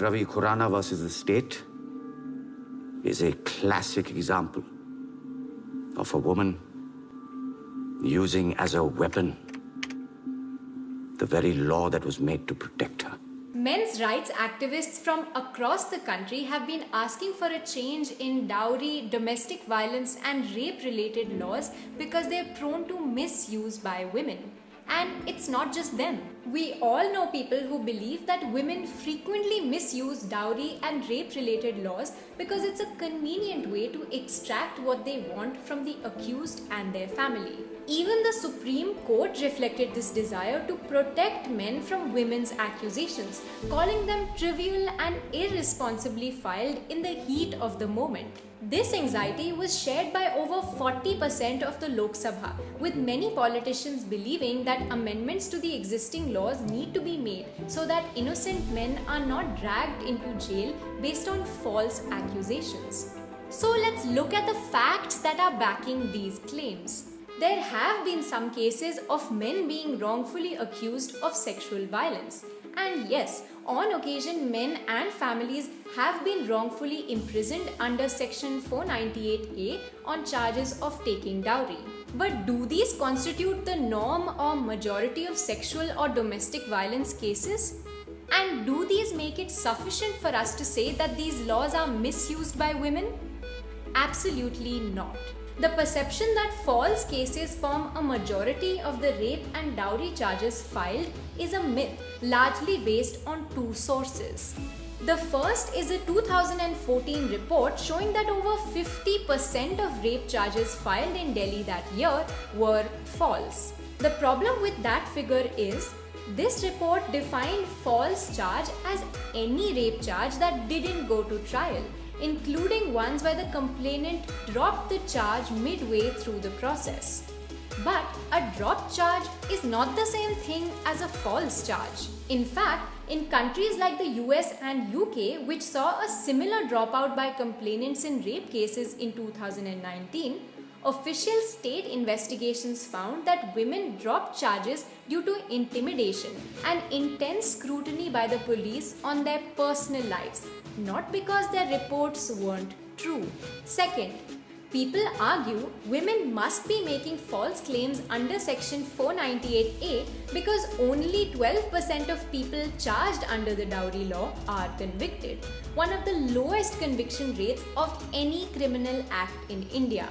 Ravi Khurana versus the state is a classic example of a woman using as a weapon the very law that was made to protect her. Men's rights activists from across the country have been asking for a change in dowry, domestic violence and rape-related laws because they are prone to misuse by women. And it's not just them. We all know people who believe that women frequently misuse dowry and rape-related laws because it's a convenient way to extract what they want from the accused and their family. Even the Supreme Court reflected this desire to protect men from women's accusations, calling them trivial and irresponsibly filed in the heat of the moment. This anxiety was shared by over 40% of the Lok Sabha, with many politicians believing that amendments to the existing laws need to be made so that innocent men are not dragged into jail based on false accusations. So let's look at the facts that are backing these claims. There have been some cases of men being wrongfully accused of sexual violence. And yes, on occasion, men and families have been wrongfully imprisoned under Section 498A on charges of taking dowry. But do these constitute the norm or majority of sexual or domestic violence cases? And do these make it sufficient for us to say that these laws are misused by women? Absolutely not. The perception that false cases form a majority of the rape and dowry charges filed is a myth, largely based on two sources. The first is a 2014 report showing that over 50% of rape charges filed in Delhi that year were false. The problem with that figure is this report defined false charge as any rape charge that didn't go to trial, including ones where the complainant dropped the charge midway through the process. But a dropped charge is not the same thing as a false charge. In fact, in countries like the US and UK, which saw a similar dropout by complainants in rape cases in 2019, official state investigations found that women dropped charges due to intimidation and intense scrutiny by the police on their personal lives, not because their reports weren't true. Second, people argue women must be making false claims under Section 498A because only 12% of people charged under the dowry law are convicted, one of the lowest conviction rates of any criminal act in India.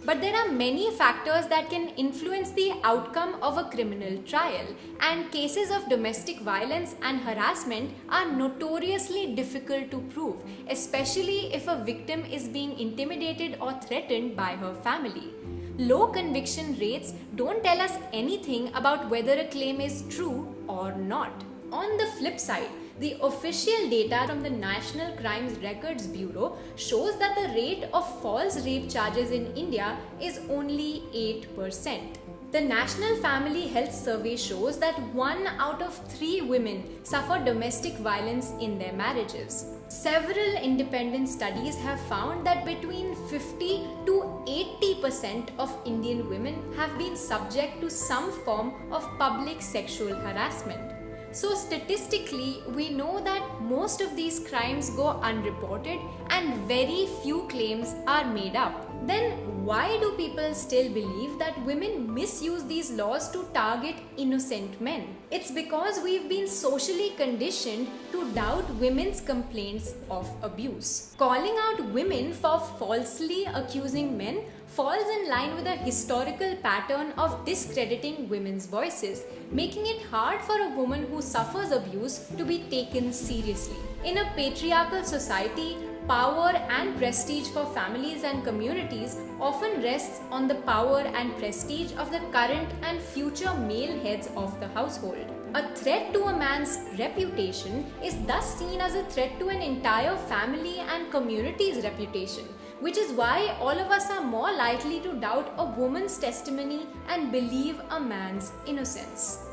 But there are many factors that can influence the outcome of a criminal trial, and cases of domestic violence and harassment are notoriously difficult to prove, especially if a victim is being intimidated or threatened by her family. Low conviction rates don't tell us anything about whether a claim is true or not. On the flip side, the official data from the National Crimes Records Bureau shows that the rate of false rape charges in India is only 8%. The National Family Health Survey shows that 1 out of 3 women suffer domestic violence in their marriages. Several independent studies have found that between 50 to 80% of Indian women have been subject to some form of public sexual harassment. So statistically, we know that most of these crimes go unreported and very few claims are made up. Then why do people still believe that women misuse these laws to target innocent men? It's because we've been socially conditioned to doubt women's complaints of abuse. Calling out women for falsely accusing men falls in line with a historical pattern of discrediting women's voices, making it hard for a woman who suffers abuse to be taken seriously. In a patriarchal society, power and prestige for families and communities often rests on the power and prestige of the current and future male heads of the household. A threat to a man's reputation is thus seen as a threat to an entire family and community's reputation, which is why all of us are more likely to doubt a woman's testimony and believe a man's innocence.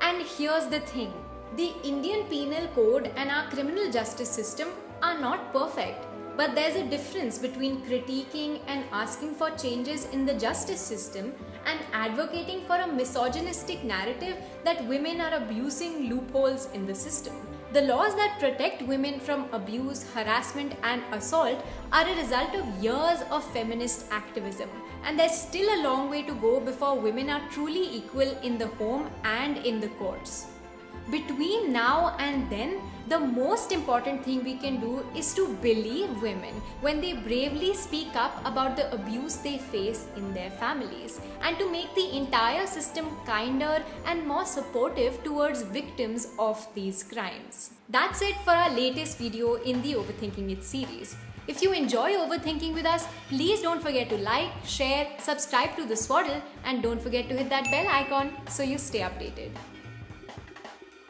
And here's the thing, the Indian Penal Code and our criminal justice system are not perfect, but there's a difference between critiquing and asking for changes in the justice system and advocating for a misogynistic narrative that women are abusing loopholes in the system. The laws that protect women from abuse, harassment, and assault are a result of years of feminist activism, and there's still a long way to go before women are truly equal in the home and in the courts. Between now and then, the most important thing we can do is to believe women when they bravely speak up about the abuse they face in their families, and to make the entire system kinder and more supportive towards victims of these crimes. That's it for our latest video in the Overthinking It series. If you enjoy overthinking with us, please don't forget to like, share, subscribe to the Swaddle, and don't forget to hit that bell icon so you stay updated.